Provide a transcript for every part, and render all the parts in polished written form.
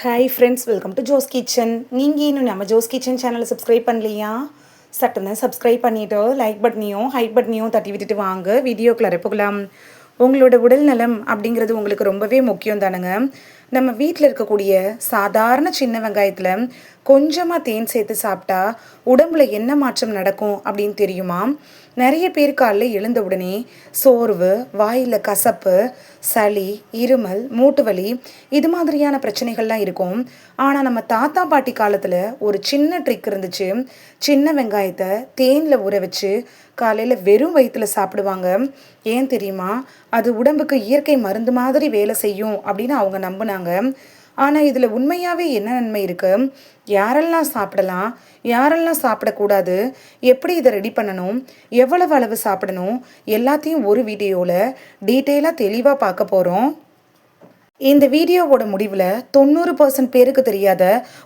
Hi friends, welcome to Jo's kitchen. நீங்கள் இன்னும் நம்ம ஜோஸ் கிச்சன் சேனலை சப்ஸ்கிரைப் பண்ணலையா? சட்டுன்னு சப்ஸ்கிரைப் பண்ணிவிட்டு லைக் பட்டனையும் ஹைப் பட்டனையும் தட்டி விட்டுட்டு வாங்க வீடியோக்குள்ளே போகலாம். உங்களோட உடல் நலம் அப்படிங்கிறது உங்களுக்கு ரொம்பவே முக்கியம் தானுங்க. நம்ம வீட்டில் இருக்கக்கூடிய சாதாரண சின்ன வெங்காயத்தில் கொஞ்சமாக தேன் சேர்த்து சாப்பிட்டா உடம்புல என்ன மாற்றம் நடக்கும் அப்படின்னு தெரியுமா? நிறைய பேர் காலையில் எழுந்த உடனே சோர்வு, வாயில் கசப்பு, சளி, இருமல், மூட்டு வலி இது மாதிரியான பிரச்சனைகள்லாம் இருக்கும். ஆனால் நம்ம தாத்தா பாட்டி காலத்தில் ஒரு சின்ன ட்ரிக் இருந்துச்சு. சின்ன வெங்காயத்தை தேனில் ஊற வச்சு காலையில் வெறும் வயிற்றில் சாப்பிடுவாங்க. ஏன் தெரியுமா? அது உடம்புக்கு இயற்கை மருந்து மாதிரி வேலை செய்யும் அப்படின்னு அவங்க நம்பினாங்க. ஆனால் இதில் உண்மையாகவே என்ன நன்மை இருக்குது? யாரெல்லாம் சாப்பிடலாம், யாரெல்லாம் சாப்பிடக்கூடாது, எப்படி இதை ரெடி பண்ணணும், எவ்வளவு அளவு சாப்பிடணும், எல்லாத்தையும் ஒரு வீடியோவில் டீட்டெயிலாக தெளிவாக பார்க்க போகிறோம். இந்த வீடியோவோட முடிவில் 90% பேருக்கு தெரியாத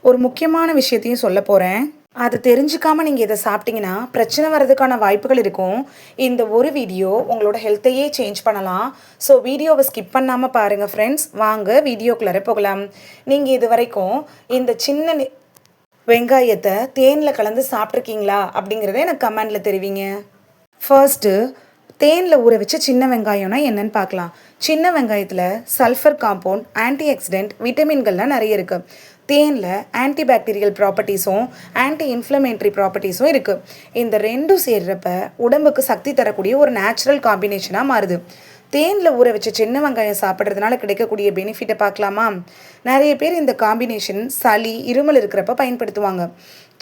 ஒரு முக்கியமான விஷயத்தையும் சொல்ல போகிறேன். அது தெரிஞ்சுக்காமல் நீங்கள் இதை சாப்பிட்டீங்கன்னா பிரச்சனை வர்றதுக்கான வாய்ப்புகள் இருக்கும். இந்த ஒரு வீடியோ உங்களோட ஹெல்த்தையே சேஞ்ச் பண்ணலாம். ஸோ வீடியோவை ஸ்கிப் பண்ணாமல் பாருங்கள் ஃப்ரெண்ட்ஸ். வாங்க வீடியோக்குள்ளே போகலாம். நீங்கள் இது வரைக்கும் இந்த சின்ன வெங்காயத்தை தேனில் கலந்து சாப்பிட்ருக்கீங்களா அப்படிங்கிறத எனக்கு கமெண்டில் தெரிவிங்க. ஃபர்ஸ்ட்டு தேனில் ஊற வச்ச சின்ன வெங்காயம்னா என்னன்னு பார்க்கலாம். சின்ன வெங்காயத்தில் சல்ஃபர் காம்பவுண்ட், ஆன்டி ஆக்சிடென்ட், விட்டமின்கள்லாம் நிறைய இருக்குது. தேனில் ஆன்டிபாக்டீரியல் ப்ராப்பர்ட்டிஸும் ஆன்டி இன்ஃப்ளமேட்டரி ப்ராப்பர்ட்டிஸும் இருக்குது. இந்த ரெண்டும் சேர்றப்ப உடம்புக்கு சக்தி தரக்கூடிய ஒரு நேச்சுரல் காம்பினேஷனாக மாறுது. தேனில் ஊற வச்ச சின்ன வெங்காயம் சாப்பிட்றதுனால கிடைக்கக்கூடிய பெனிஃபிட்டை பார்க்கலாமா? நிறைய பேர் இந்த காம்பினேஷன் சளி, இருமல் இருக்கிறப்ப பயன்படுத்துவாங்க.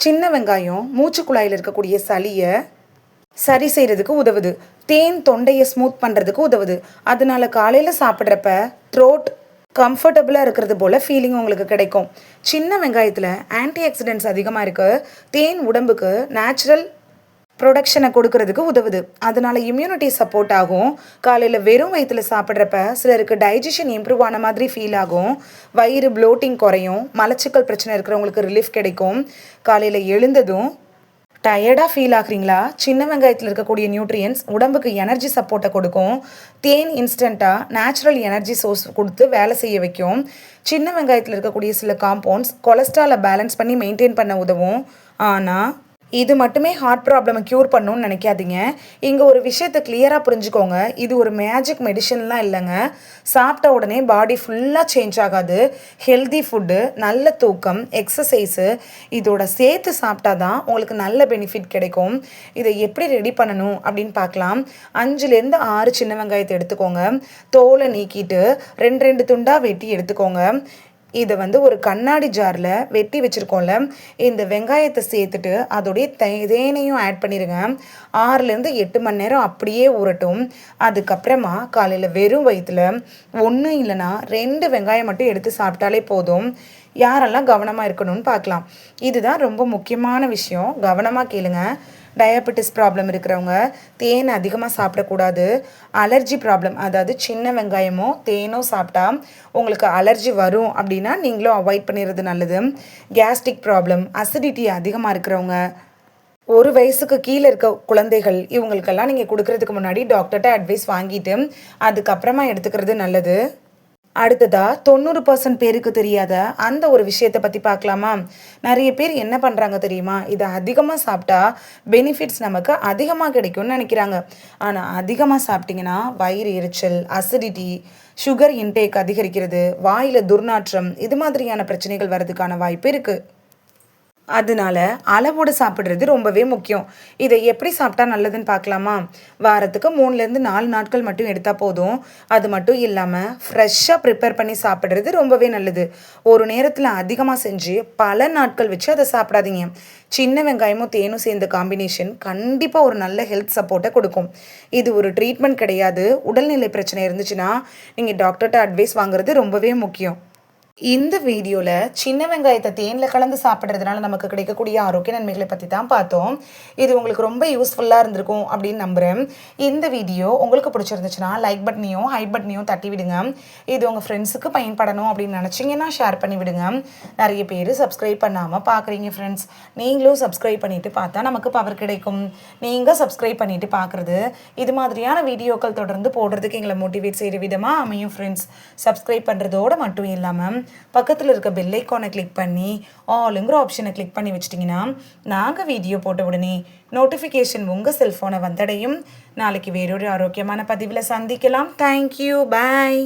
சின்ன வெங்காயம் மூச்சுக்குழாயில் இருக்கக்கூடிய சளியை சரி செய்கிறதுக்கு உதவுது. தேன் தொண்டையை ஸ்மூத் பண்ணுறதுக்கு உதவுது. அதனால காலையில் சாப்பிட்றப்ப த்ரோட் கம்ஃபர்டபுளாக இருக்கிறது போல் ஃபீலிங் உங்களுக்கு கிடைக்கும். சின்ன வெங்காயத்தில் ஆன்டி ஆக்சிடென்ட்ஸ் அதிகமாக இருக்குது. தேன் உடம்புக்கு நேச்சுரல் ப்ரொடக்ஷனை கொடுக்கறதுக்கு உதவுது. அதனால இம்யூனிட்டி சப்போர்ட் ஆகும். காலையில் வெறும் வயிற்றில் சாப்பிட்றப்ப சிலருக்கு டைஜஷன் இம்ப்ரூவ் ஆன மாதிரி ஃபீல் ஆகும். வயிறு ப்ளோட்டிங் குறையும். மலச்சிக்கல் பிரச்சனை இருக்கிறவங்களுக்கு ரிலீஃப் கிடைக்கும். காலையில் எழுந்ததும் டயர்டாக ஃபீல் ஆகுறீங்களா? சின்ன வெங்காயத்தில் இருக்கக்கூடிய நியூட்ரியன்ஸ் உடம்புக்கு எனர்ஜி சப்போர்ட்டை கொடுக்கும். தேன் இன்ஸ்டண்ட்டாக நேச்சுரல் எனர்ஜி சோர்ஸ் கொடுத்து வேலை செய்ய வைக்கும். சின்ன வெங்காயத்தில் இருக்கக்கூடிய சில காம்பவுண்ட்ஸ் கொலஸ்ட்ராலை பேலன்ஸ் பண்ணி மெயின்டைன் பண்ண உதவும். ஆனால் இது மட்டுமே ஹார்ட் ப்ராப்ளமை க்யூர் பண்ணணும்னு நினைக்காதீங்க. இங்கே ஒரு விஷயத்தை கிளியராக புரிஞ்சுக்கோங்க. இது ஒரு மேஜிக் மெடிசன்லாம் இல்லைங்க. சாப்பிட்ட உடனே பாடி ஃபுல்லாக சேஞ்ச் ஆகாது. ஹெல்தி ஃபுட்டு, நல்ல தூக்கம், எக்ஸசைஸு இதோட சேர்த்து சாப்பிட்டா தான் உங்களுக்கு நல்ல பெனிஃபிட் கிடைக்கும். இதை எப்படி ரெடி பண்ணணும் அப்படின்னு பார்க்கலாம். 5லேருந்து 6 சின்ன வெங்காயத்தை எடுத்துக்கோங்க. தோலை நீக்கிட்டு 2 துண்டாக வெட்டி எடுத்துக்கோங்க. இதை ஒரு கண்ணாடி ஜாரில் வெட்டி வச்சுருக்கோம்ல, இந்த வெங்காயத்தை சேர்த்துட்டு அதோடைய தேனையும் ஆட் பண்ணிடுங்க. 6லேருந்து 8 மணி நேரம் அப்படியே ஊறட்டும். அதுக்கப்புறமா காலையில் வெறும் வயிற்றில் 1 இல்லைனா 2 வெங்காயம் மட்டும் எடுத்து சாப்பிட்டாலே போதும். யாரெல்லாம் கவனமாக இருக்கணும்னு பார்க்கலாம். இதுதான் ரொம்ப முக்கியமான விஷயம். கவனமாக கேளுங்க. டயபெட்டிஸ் ப்ராப்ளம் இருக்கிறவங்க தேன் அதிகமாக சாப்பிடக்கூடாது. அலர்ஜி ப்ராப்ளம், அதாவது சின்ன வெங்காயமோ தேனோ சாப்பிட்டா உங்களுக்கு அலர்ஜி வரும் அப்படின்னா நீங்களும் அவாய்ட் பண்ணிடுறது நல்லது. கேஸ்ட்ரிக் ப்ராப்ளம், அசிடிட்டி அதிகமாக இருக்கிறவங்க, 1 வயசுக்கு கீழே இருக்க குழந்தைகள், இவங்களுக்கெல்லாம் நீங்கள் கொடுக்கறதுக்கு முன்னாடி டாக்டர்கிட்ட அட்வைஸ் வாங்கிட்டு அதுக்கப்புறமா எடுத்துக்கிறது நல்லது. அடுத்ததா 90% பேருக்கு தெரியாத அந்த ஒரு விஷயத்தை பற்றி பார்க்கலாமா? நிறைய பேர் என்ன பண்ணுறாங்க தெரியுமா? இதை அதிகமாக சாப்பிட்டா பெனிஃபிட்ஸ் நமக்கு அதிகமாக கிடைக்கும்னு நினைக்கிறாங்க. ஆனால் அதிகமாக சாப்பிட்டிங்கன்னா வயிறு எரிச்சல், அசிடிட்டி, சுகர் இன்டேக் அதிகரிக்கிறது, வாயில் துர்நாற்றம் இது மாதிரியான பிரச்சனைகள் வர்றதுக்கான வாய்ப்பு இருக்குது. அதனால அளவோடு சாப்பிட்றது ரொம்பவே முக்கியம். இதை எப்படி சாப்பிட்டா நல்லதுன்னு பார்க்கலாமா? வாரத்துக்கு 3லேருந்து 4 நாட்கள் மட்டும் எடுத்தால் போதும். அது மட்டும் இல்லாமல் ஃப்ரெஷ்ஷாக ப்ரிப்பேர் பண்ணி சாப்பிட்றது ரொம்பவே நல்லது. ஒரு நேரத்தில் அதிகமாக செஞ்சு பல நாட்கள் வச்சு அதை சாப்பிடாதீங்க. சின்ன வெங்காயமும் தேனும் சேர்ந்த காம்பினேஷன் கண்டிப்பாக ஒரு நல்ல ஹெல்த் சப்போர்ட்டை கொடுக்கும். இது ஒரு ட்ரீட்மெண்ட் கிடையாது. உடல்நிலை பிரச்சனை இருந்துச்சுன்னா நீங்கள் டாக்டர்கிட்ட அட்வைஸ் வாங்குறது ரொம்பவே முக்கியம். இந்த வீடியோவில் சின்ன வெங்காயத்தை தேனில் கலந்து சாப்பிட்றதுனால நமக்கு கிடைக்கக்கூடிய ஆரோக்கிய நன்மைகளை பற்றி தான் பார்த்தோம். இது உங்களுக்கு ரொம்ப யூஸ்ஃபுல்லாக இருந்திருக்கும் அப்படின்னு நம்புகிறேன். இந்த வீடியோ உங்களுக்கு பிடிச்சிருந்துச்சுன்னா லைக் பட்டனையும் ஹைப் பட்டனையும் தட்டி விடுங்க. இது உங்கள் ஃப்ரெண்ட்ஸுக்கு பயன்படணும் அப்படின்னு நினச்சிங்கன்னா ஷேர் பண்ணி விடுங்க. நிறைய பேர் சப்ஸ்கிரைப் பண்ணாமல் பார்க்குறீங்க ஃப்ரெண்ட்ஸ். நீங்களும் சப்ஸ்கிரைப் பண்ணிவிட்டு பார்த்தா நமக்கு பவர் கிடைக்கும். நீங்கள் சப்ஸ்கிரைப் பண்ணிவிட்டு பார்க்குறது இது மாதிரியான வீடியோக்கள் தொடர்ந்து போடுறதுக்கு எங்களை மோட்டிவேட் செய்கிற விதமாக அமையும் ஃப்ரெண்ட்ஸ். சப்ஸ்கிரைப் பண்ணுறதோடு மட்டும் இல்லாமல் பக்கத்தில் இருக்க பெல் ஐக்கானை கிளிக் பண்ணி ஆளுங்கிற ஆப்ஷனை கிளிக் பண்ணி வச்சிட்டிங்கன்னா நாங்கள் வீடியோ போட்ட உடனே நோட்டிஃபிகேஷன் உங்கள் செல்ஃபோனை வந்தடையும். நாளைக்கு வேறொரு ஆரோக்கியமான பதிவில் சந்திக்கலாம். தேங்க்யூ, பாய்.